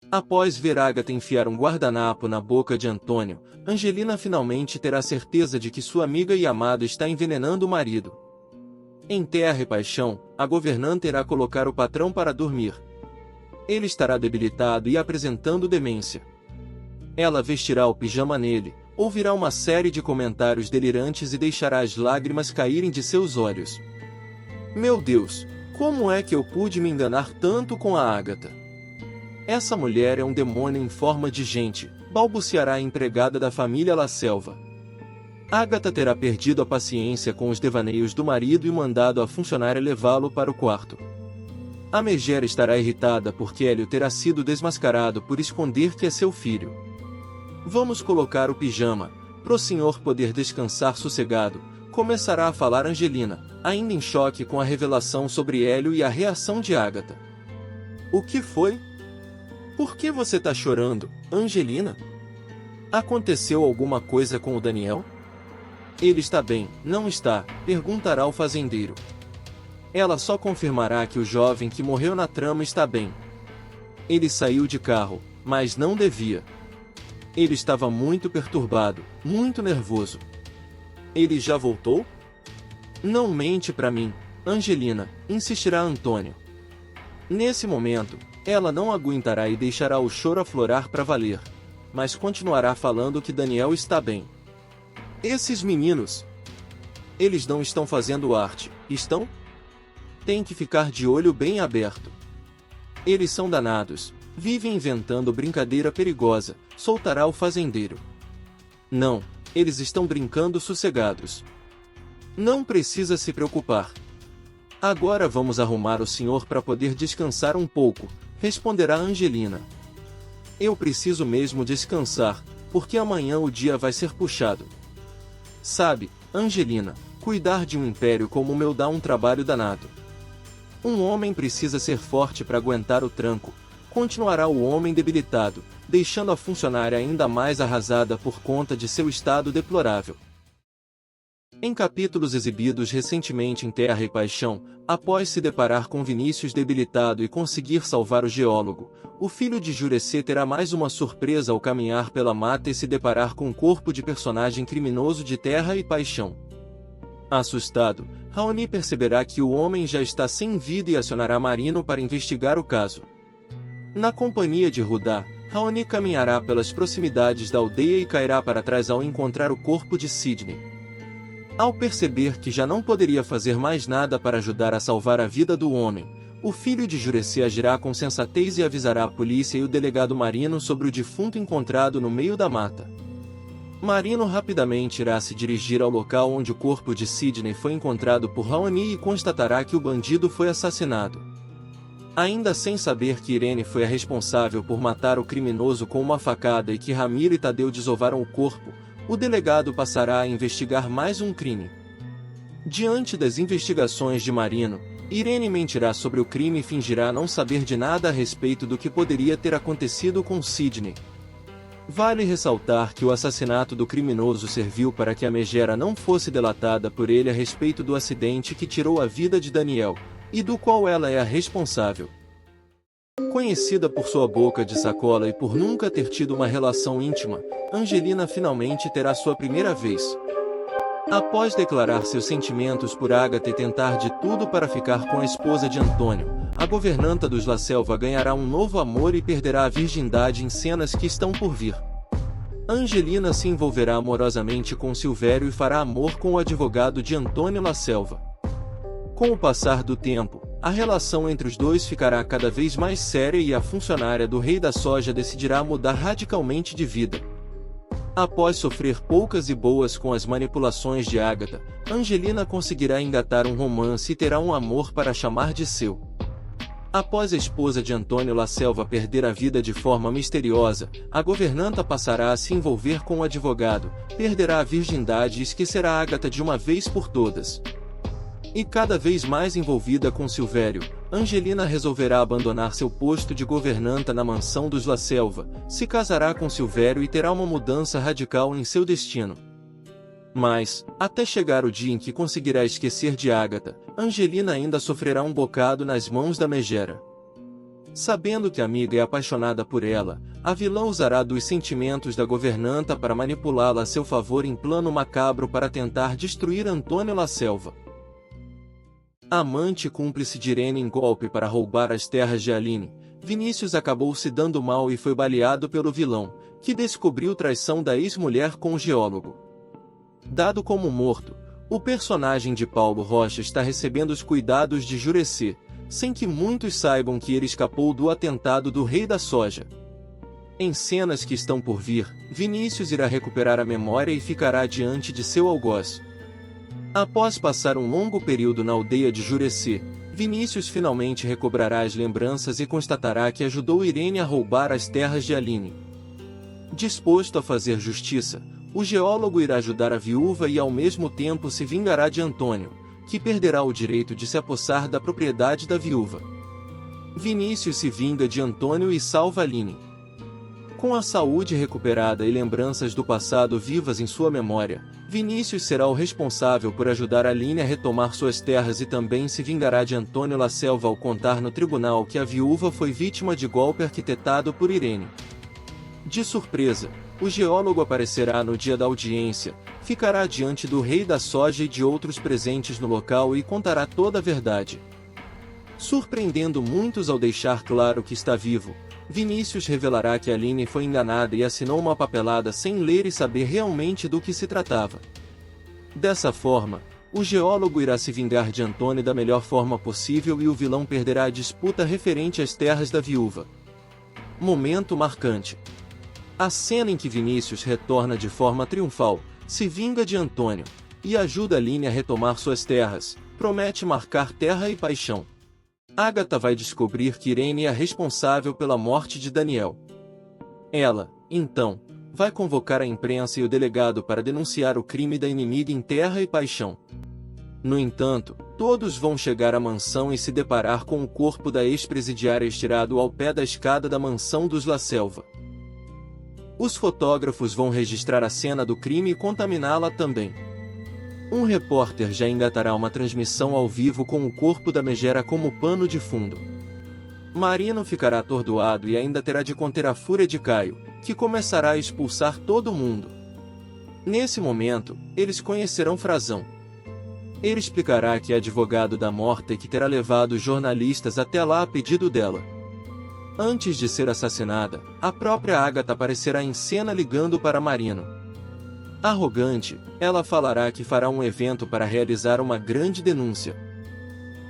Após ver Agatha enfiar um guardanapo na boca de Antônio, Angelina finalmente terá certeza de que sua amiga e amada está envenenando o marido. Em Terra e Paixão, a governanta irá colocar o patrão para dormir. Ele estará debilitado e apresentando demência. Ela vestirá o pijama nele, ouvirá uma série de comentários delirantes e deixará as lágrimas caírem de seus olhos. Meu Deus, como é que eu pude me enganar tanto com a Agatha? Essa mulher é um demônio em forma de gente, balbuciará a empregada da família La Selva. Agatha terá perdido a paciência com os devaneios do marido e mandado a funcionária levá-lo para o quarto. A megera estará irritada porque Hélio terá sido desmascarado por esconder que é seu filho. Vamos colocar o pijama, pro senhor poder descansar sossegado, começará a falar Angelina, ainda em choque com a revelação sobre Hélio e a reação de Agatha. O que foi? Por que você tá chorando, Angelina? Aconteceu alguma coisa com o Daniel? Ele está bem, não está? Perguntará o fazendeiro. Ela só confirmará que o jovem que morreu na trama está bem. Ele saiu de carro, mas não devia. Ele estava muito perturbado, muito nervoso. Ele já voltou? Não mente pra mim, Angelina, insistirá Antônio. Nesse momento, ela não aguentará e deixará o choro aflorar para valer, mas continuará falando que Daniel está bem. Esses meninos, eles não estão fazendo arte, estão? Tem que ficar de olho bem aberto. Eles são danados, vivem inventando brincadeira perigosa, soltará o fazendeiro. Não, eles estão brincando sossegados. Não precisa se preocupar. Agora vamos arrumar o senhor para poder descansar um pouco, responderá Angelina. Eu preciso mesmo descansar, porque amanhã o dia vai ser puxado. Sabe, Angelina, cuidar de um império como o meu dá um trabalho danado. Um homem precisa ser forte para aguentar o tranco, continuará o homem debilitado, deixando a funcionária ainda mais arrasada por conta de seu estado deplorável. Em capítulos exibidos recentemente em Terra e Paixão, após se deparar com Vinícius debilitado e conseguir salvar o geólogo, o filho de Jurecê terá mais uma surpresa ao caminhar pela mata e se deparar com o corpo de personagem criminoso de Terra e Paixão. Assustado, Raoni perceberá que o homem já está sem vida e acionará Marino para investigar o caso. Na companhia de Rudá, Raoni caminhará pelas proximidades da aldeia e cairá para trás ao encontrar o corpo de Sidney. Ao perceber que já não poderia fazer mais nada para ajudar a salvar a vida do homem, o filho de Jurecê agirá com sensatez e avisará a polícia e o delegado Marino sobre o defunto encontrado no meio da mata. Marino rapidamente irá se dirigir ao local onde o corpo de Sidney foi encontrado por Raoni e constatará que o bandido foi assassinado. Ainda sem saber que Irene foi a responsável por matar o criminoso com uma facada e que Ramiro e Tadeu desovaram o corpo, o delegado passará a investigar mais um crime. Diante das investigações de Marino, Irene mentirá sobre o crime e fingirá não saber de nada a respeito do que poderia ter acontecido com Sidney. Vale ressaltar que o assassinato do criminoso serviu para que a megera não fosse delatada por ele a respeito do acidente que tirou a vida de Daniel, e do qual ela é a responsável. Conhecida por sua boca de sacola e por nunca ter tido uma relação íntima, Angelina finalmente terá sua primeira vez. Após declarar seus sentimentos por Agatha e tentar de tudo para ficar com a esposa de Antônio, a governanta dos La Selva ganhará um novo amor e perderá a virgindade em cenas que estão por vir. Angelina se envolverá amorosamente com Silvério e fará amor com o advogado de Antônio La Selva. Com o passar do tempo, a relação entre os dois ficará cada vez mais séria e a funcionária do Rei da Soja decidirá mudar radicalmente de vida. Após sofrer poucas e boas com as manipulações de Agatha, Angelina conseguirá engatar um romance e terá um amor para chamar de seu. Após a esposa de Antônio La Selva perder a vida de forma misteriosa, a governanta passará a se envolver com o advogado, perderá a virgindade e esquecerá Agatha de uma vez por todas. E cada vez mais envolvida com Silvério, Angelina resolverá abandonar seu posto de governanta na mansão dos La Selva, se casará com Silvério e terá uma mudança radical em seu destino. Mas, até chegar o dia em que conseguirá esquecer de Agatha, Angelina ainda sofrerá um bocado nas mãos da megera. Sabendo que a amiga é apaixonada por ela, a vilã usará dos sentimentos da governanta para manipulá-la a seu favor em plano macabro para tentar destruir Antônio La Selva. Amante cúmplice de Irene em golpe para roubar as terras de Aline, Vinícius acabou se dando mal e foi baleado pelo vilão, que descobriu traição da ex-mulher com o geólogo. Dado como morto, o personagem de Paulo Rocha está recebendo os cuidados de Jurecê, sem que muitos saibam que ele escapou do atentado do Rei da Soja. Em cenas que estão por vir, Vinícius irá recuperar a memória e ficará diante de seu algoz. Após passar um longo período na aldeia de Jurecê, Vinícius finalmente recobrará as lembranças e constatará que ajudou Irene a roubar as terras de Aline. Disposto a fazer justiça, o geólogo irá ajudar a viúva e ao mesmo tempo se vingará de Antônio, que perderá o direito de se apossar da propriedade da viúva. Vinícius se vinga de Antônio e salva Aline. Com a saúde recuperada e lembranças do passado vivas em sua memória, Vinícius será o responsável por ajudar Aline a retomar suas terras e também se vingará de Antônio La Selva ao contar no tribunal que a viúva foi vítima de golpe arquitetado por Irene. De surpresa, o geólogo aparecerá no dia da audiência, ficará diante do Rei da Soja e de outros presentes no local e contará toda a verdade. Surpreendendo muitos ao deixar claro que está vivo, Vinícius revelará que Aline foi enganada e assinou uma papelada sem ler e saber realmente do que se tratava. Dessa forma, o geólogo irá se vingar de Antônio da melhor forma possível e o vilão perderá a disputa referente às terras da viúva. Momento marcante. A cena em que Vinícius retorna de forma triunfal, se vinga de Antônio, e ajuda Aline a retomar suas terras, promete marcar terra e paixão. Ágata vai descobrir que Irene é a responsável pela morte de Daniel. Ela, então, vai convocar a imprensa e o delegado para denunciar o crime da inimiga em Terra e Paixão. No entanto, todos vão chegar à mansão e se deparar com o corpo da ex-presidiária estirado ao pé da escada da mansão dos La Selva. Os fotógrafos vão registrar a cena do crime e contaminá-la também. Um repórter já engatará uma transmissão ao vivo com o corpo da megera como pano de fundo. Marino ficará atordoado e ainda terá de conter a fúria de Caio, que começará a expulsar todo mundo. Nesse momento, eles conhecerão Frazão. Ele explicará que é advogado da morta e que terá levado os jornalistas até lá a pedido dela. Antes de ser assassinada, a própria Ágata aparecerá em cena ligando para Marino. Arrogante, ela falará que fará um evento para realizar uma grande denúncia.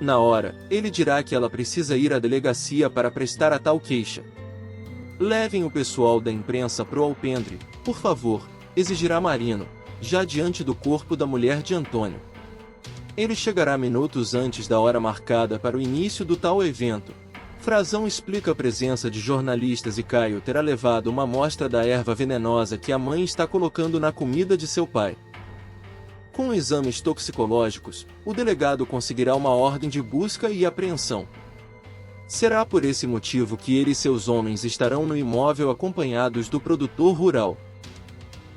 Na hora, ele dirá que ela precisa ir à delegacia para prestar a tal queixa. Levem o pessoal da imprensa pro alpendre, por favor, exigirá Marino, já diante do corpo da mulher de Antônio. Ele chegará minutos antes da hora marcada para o início do tal evento. Frazão explica a presença de jornalistas e Caio terá levado uma amostra da erva venenosa que a mãe está colocando na comida de seu pai. Com exames toxicológicos, o delegado conseguirá uma ordem de busca e apreensão. Será por esse motivo que ele e seus homens estarão no imóvel acompanhados do produtor rural.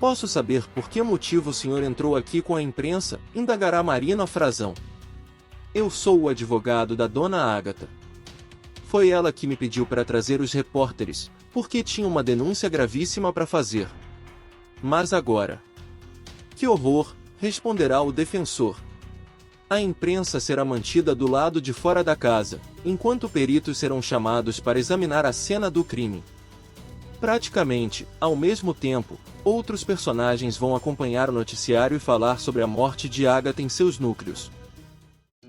Posso saber por que motivo o senhor entrou aqui com a imprensa? Indagará Marino a Frazão. Eu sou o advogado da dona Ágata. Foi ela que me pediu para trazer os repórteres, porque tinha uma denúncia gravíssima para fazer. Mas agora... Que horror, responderá o defensor. A imprensa será mantida do lado de fora da casa, enquanto peritos serão chamados para examinar a cena do crime. Praticamente, ao mesmo tempo, outros personagens vão acompanhar o noticiário e falar sobre a morte de Ágata em seus núcleos.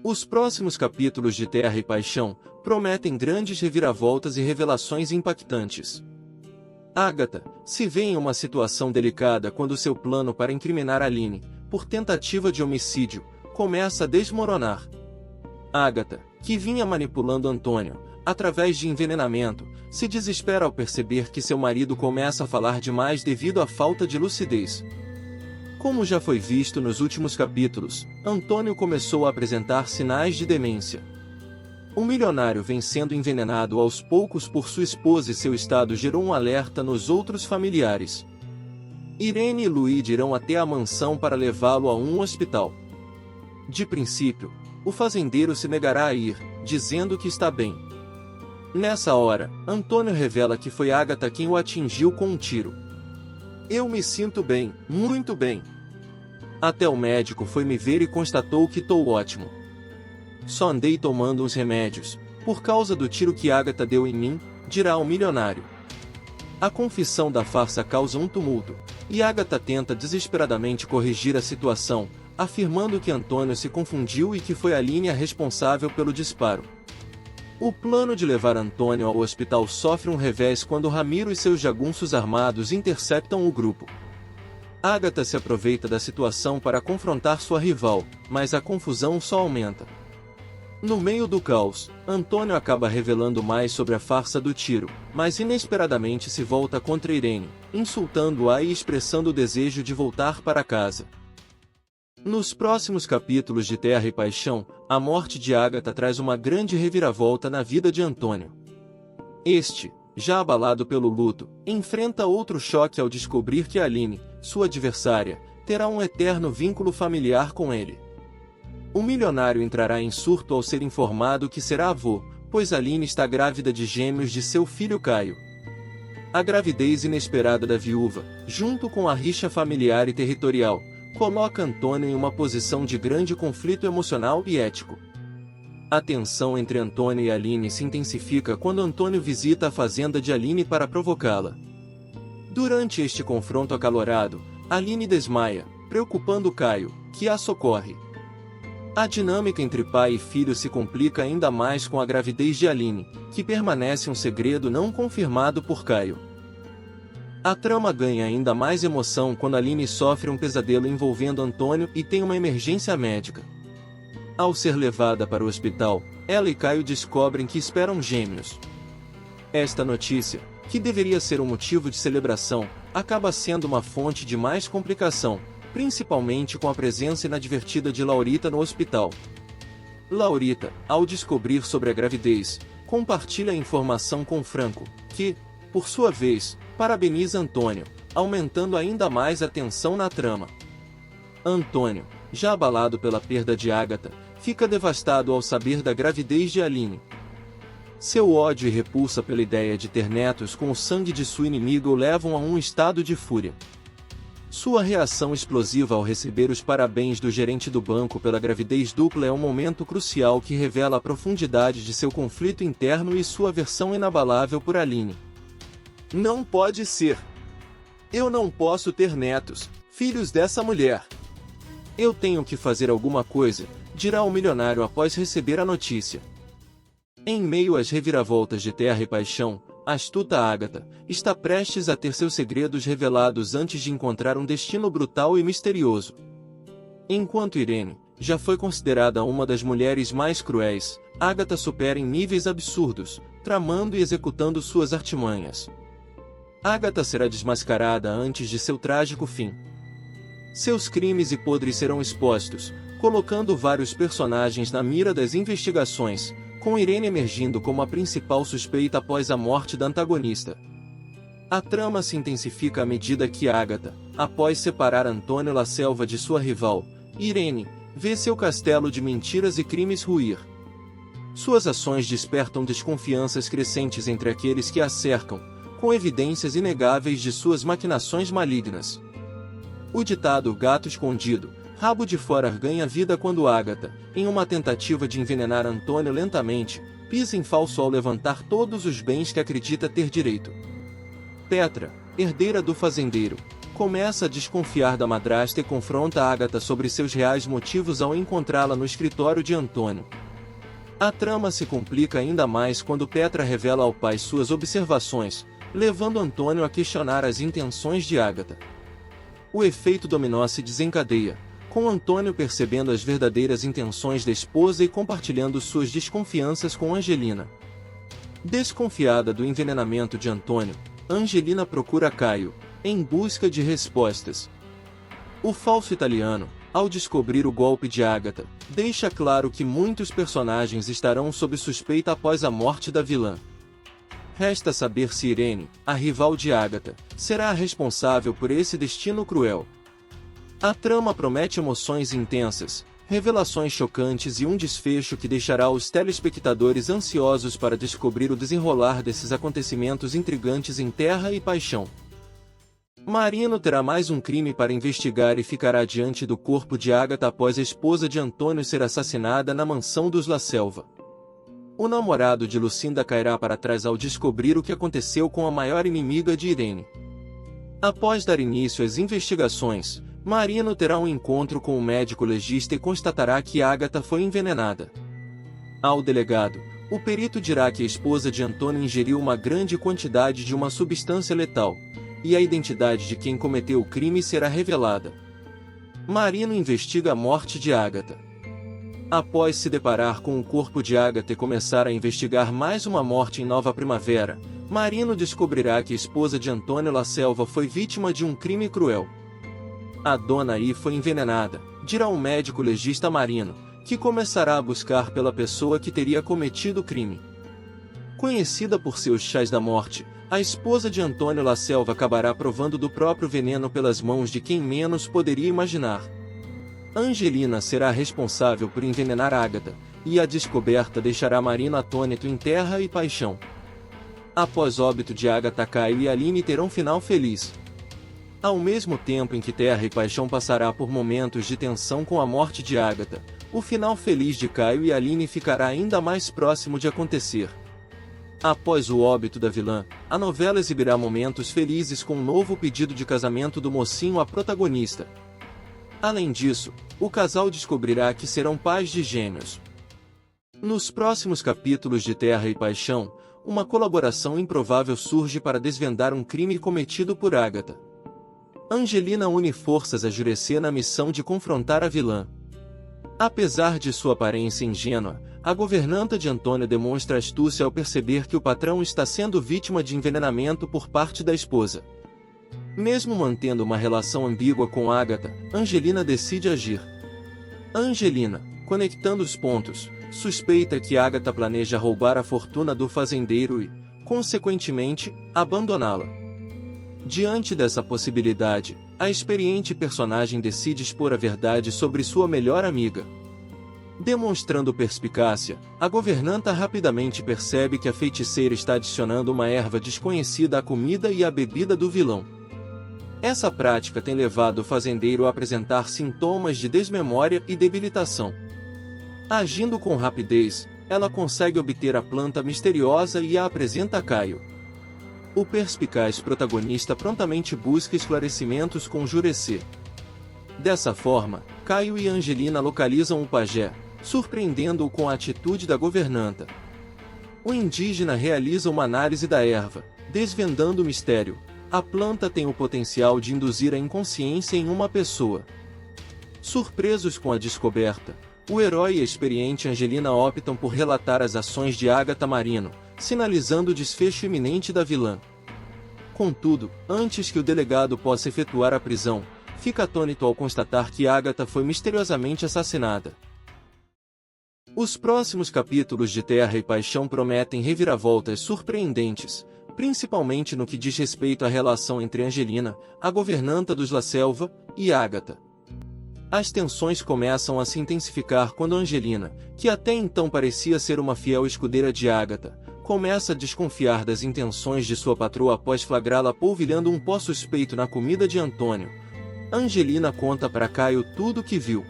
Os próximos capítulos de Terra e Paixão prometem grandes reviravoltas e revelações impactantes. Ágata se vê em uma situação delicada quando seu plano para incriminar Aline, por tentativa de homicídio, começa a desmoronar. Ágata, que vinha manipulando Antônio, através de envenenamento, se desespera ao perceber que seu marido começa a falar demais devido à falta de lucidez. Como já foi visto nos últimos capítulos, Antônio começou a apresentar sinais de demência. O milionário vem sendo envenenado aos poucos por sua esposa e seu estado gerou um alerta nos outros familiares. Irene e Luíde irão até a mansão para levá-lo a um hospital. De princípio, o fazendeiro se negará a ir, dizendo que está bem. Nessa hora, Antônio revela que foi Agatha quem o atingiu com um tiro. Eu me sinto bem, muito bem. Até o médico foi me ver e constatou que tô ótimo. Só andei tomando uns remédios, por causa do tiro que Agatha deu em mim, dirá o milionário. A confissão da farsa causa um tumulto, e Agatha tenta desesperadamente corrigir a situação, afirmando que Antônio se confundiu e que foi Aline a responsável pelo disparo. O plano de levar Antônio ao hospital sofre um revés quando Ramiro e seus jagunços armados interceptam o grupo. Agatha se aproveita da situação para confrontar sua rival, mas a confusão só aumenta. No meio do caos, Antônio acaba revelando mais sobre a farsa do tiro, mas inesperadamente se volta contra Irene, insultando-a e expressando o desejo de voltar para casa. Nos próximos capítulos de Terra e Paixão, a morte de Agatha traz uma grande reviravolta na vida de Antônio. Este, já abalado pelo luto, enfrenta outro choque ao descobrir que Aline, sua adversária, terá um eterno vínculo familiar com ele. O milionário entrará em surto ao ser informado que será avô, pois Aline está grávida de gêmeos de seu filho Caio. A gravidez inesperada da viúva, junto com a rixa familiar e territorial, coloca Antônio em uma posição de grande conflito emocional e ético. A tensão entre Antônio e Aline se intensifica quando Antônio visita a fazenda de Aline para provocá-la. Durante este confronto acalorado, Aline desmaia, preocupando Caio, que a socorre. A dinâmica entre pai e filho se complica ainda mais com a gravidez de Aline, que permanece um segredo não confirmado por Caio. A trama ganha ainda mais emoção quando Aline sofre um pesadelo envolvendo Antônio e tem uma emergência médica. Ao ser levada para o hospital, ela e Caio descobrem que esperam gêmeos. Esta notícia, que deveria ser um motivo de celebração, acaba sendo uma fonte de mais complicação, principalmente com a presença inadvertida de Laurita no hospital. Laurita, ao descobrir sobre a gravidez, compartilha a informação com Franco, que, por sua vez, parabeniza Antônio, aumentando ainda mais a tensão na trama. Antônio, já abalado pela perda de Agatha, fica devastado ao saber da gravidez de Aline. Seu ódio e repulsa pela ideia de ter netos com o sangue de sua inimiga o levam a um estado de fúria. Sua reação explosiva ao receber os parabéns do gerente do banco pela gravidez dupla é um momento crucial que revela a profundidade de seu conflito interno e sua aversão inabalável por Aline. Não pode ser. Eu não posso ter netos, filhos dessa mulher. Eu tenho que fazer alguma coisa, dirá o milionário após receber a notícia. Em meio às reviravoltas de Terra e Paixão, a astuta Agatha está prestes a ter seus segredos revelados antes de encontrar um destino brutal e misterioso. Enquanto Irene já foi considerada uma das mulheres mais cruéis, Agatha supera em níveis absurdos, tramando e executando suas artimanhas. Agatha será desmascarada antes de seu trágico fim. Seus crimes e podres serão expostos, colocando vários personagens na mira das investigações, com Irene emergindo como a principal suspeita após a morte da antagonista. A trama se intensifica à medida que Agatha, após separar Antônio La Selva de sua rival, Irene, vê seu castelo de mentiras e crimes ruir. Suas ações despertam desconfianças crescentes entre aqueles que a cercam, com evidências inegáveis de suas maquinações malignas. O ditado "gato escondido, rabo de fora" ganha vida quando Agatha, em uma tentativa de envenenar Antônio lentamente, pisa em falso ao levantar todos os bens que acredita ter direito. Petra, herdeira do fazendeiro, começa a desconfiar da madrasta e confronta Agatha sobre seus reais motivos ao encontrá-la no escritório de Antônio. A trama se complica ainda mais quando Petra revela ao pai suas observações, levando Antônio a questionar as intenções de Agatha. O efeito dominó se desencadeia, com Antônio percebendo as verdadeiras intenções da esposa e compartilhando suas desconfianças com Angelina. Desconfiada do envenenamento de Antônio, Angelina procura Caio, em busca de respostas. O falso italiano, ao descobrir o golpe de Agatha, deixa claro que muitos personagens estarão sob suspeita após a morte da vilã. Resta saber se Irene, a rival de Agatha, será a responsável por esse destino cruel. A trama promete emoções intensas, revelações chocantes e um desfecho que deixará os telespectadores ansiosos para descobrir o desenrolar desses acontecimentos intrigantes em Terra e Paixão. Marino terá mais um crime para investigar e ficará diante do corpo de Agatha após a esposa de Antônio ser assassinada na mansão dos La Selva. O namorado de Lucinda cairá para trás ao descobrir o que aconteceu com a maior inimiga de Irene. Após dar início às investigações, Marino terá um encontro com o médico legista e constatará que Agatha foi envenenada. Ao delegado, o perito dirá que a esposa de Antônio ingeriu uma grande quantidade de uma substância letal, e a identidade de quem cometeu o crime será revelada. Marino investiga a morte de Agatha. Após se deparar com o corpo de Agatha e começar a investigar mais uma morte em Nova Primavera, Marino descobrirá que a esposa de Antônio La Selva foi vítima de um crime cruel. A dona I foi envenenada, dirá o médico legista Marino, que começará a buscar pela pessoa que teria cometido o crime. Conhecida por seus chás da morte, a esposa de Antônio La Selva acabará provando do próprio veneno pelas mãos de quem menos poderia imaginar. Angelina será responsável por envenenar Agatha, e a descoberta deixará Marino atônito em Terra e Paixão. Após óbito de Agatha, Caio e Aline terão final feliz. Ao mesmo tempo em que Terra e Paixão passará por momentos de tensão com a morte de Agatha, o final feliz de Caio e Aline ficará ainda mais próximo de acontecer. Após o óbito da vilã, a novela exibirá momentos felizes com um novo pedido de casamento do mocinho à protagonista. Além disso, o casal descobrirá que serão pais de gêmeos. Nos próximos capítulos de Terra e Paixão, uma colaboração improvável surge para desvendar um crime cometido por Agatha. Angelina une forças a Jureci na missão de confrontar a vilã. Apesar de sua aparência ingênua, a governanta de Antônio demonstra astúcia ao perceber que o patrão está sendo vítima de envenenamento por parte da esposa. Mesmo mantendo uma relação ambígua com Agatha, Angelina decide agir. Angelina, conectando os pontos, suspeita que Agatha planeja roubar a fortuna do fazendeiro e, consequentemente, abandoná-la. Diante dessa possibilidade, a experiente personagem decide expor a verdade sobre sua melhor amiga. Demonstrando perspicácia, a governanta rapidamente percebe que a feiticeira está adicionando uma erva desconhecida à comida e à bebida do vilão. Essa prática tem levado o fazendeiro a apresentar sintomas de desmemória e debilitação. Agindo com rapidez, ela consegue obter a planta misteriosa e a apresenta a Caio. O perspicaz protagonista prontamente busca esclarecimentos com Jureci. Dessa forma, Caio e Angelina localizam o pajé, surpreendendo-o com a atitude da governanta. O indígena realiza uma análise da erva, desvendando o mistério. A planta tem o potencial de induzir a inconsciência em uma pessoa. Surpresos com a descoberta, o herói e a experiente Angelina optam por relatar as ações de Agatha Marino, sinalizando o desfecho iminente da vilã. Contudo, antes que o delegado possa efetuar a prisão, fica atônito ao constatar que Agatha foi misteriosamente assassinada. Os próximos capítulos de Terra e Paixão prometem reviravoltas surpreendentes, principalmente no que diz respeito à relação entre Angelina, a governanta dos La Selva, e Agatha. As tensões começam a se intensificar quando Angelina, que até então parecia ser uma fiel escudeira de Agatha, começa a desconfiar das intenções de sua patroa após flagrá-la polvilhando um pó suspeito na comida de Antônio. Angelina conta para Caio tudo o que viu.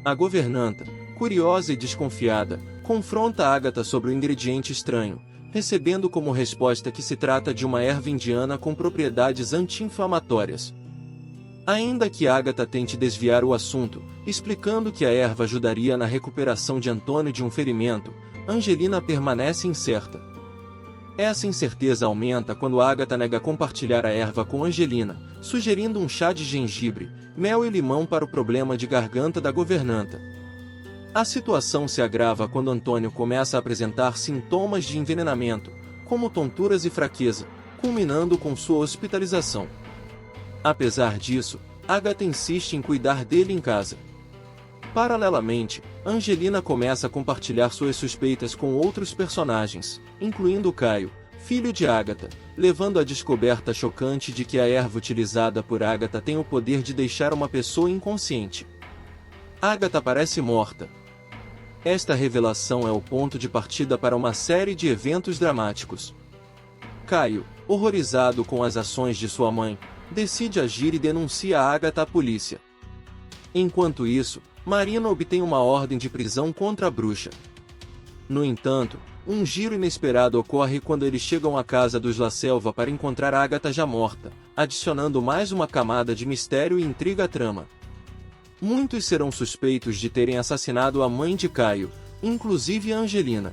A governanta, curiosa e desconfiada, confronta Agatha sobre o ingrediente estranho, recebendo como resposta que se trata de uma erva indiana com propriedades anti-inflamatórias. Ainda que Agatha tente desviar o assunto, explicando que a erva ajudaria na recuperação de Antônio de um ferimento, Angelina permanece incerta. Essa incerteza aumenta quando Agatha nega compartilhar a erva com Angelina, sugerindo um chá de gengibre, mel e limão para o problema de garganta da governanta. A situação se agrava quando Antônio começa a apresentar sintomas de envenenamento, como tonturas e fraqueza, culminando com sua hospitalização. Apesar disso, Agatha insiste em cuidar dele em casa. Paralelamente, Angelina começa a compartilhar suas suspeitas com outros personagens, incluindo Caio, filho de Agatha, levando à descoberta chocante de que a erva utilizada por Agatha tem o poder de deixar uma pessoa inconsciente. Agatha parece morta. Esta revelação é o ponto de partida para uma série de eventos dramáticos. Caio, horrorizado com as ações de sua mãe, decide agir e denuncia Agatha à polícia. Enquanto isso, Marina obtém uma ordem de prisão contra a bruxa. No entanto, um giro inesperado ocorre quando eles chegam à casa dos La Selva para encontrar Agatha já morta, adicionando mais uma camada de mistério e intriga à trama. Muitos serão suspeitos de terem assassinado a mãe de Caio, inclusive Angelina.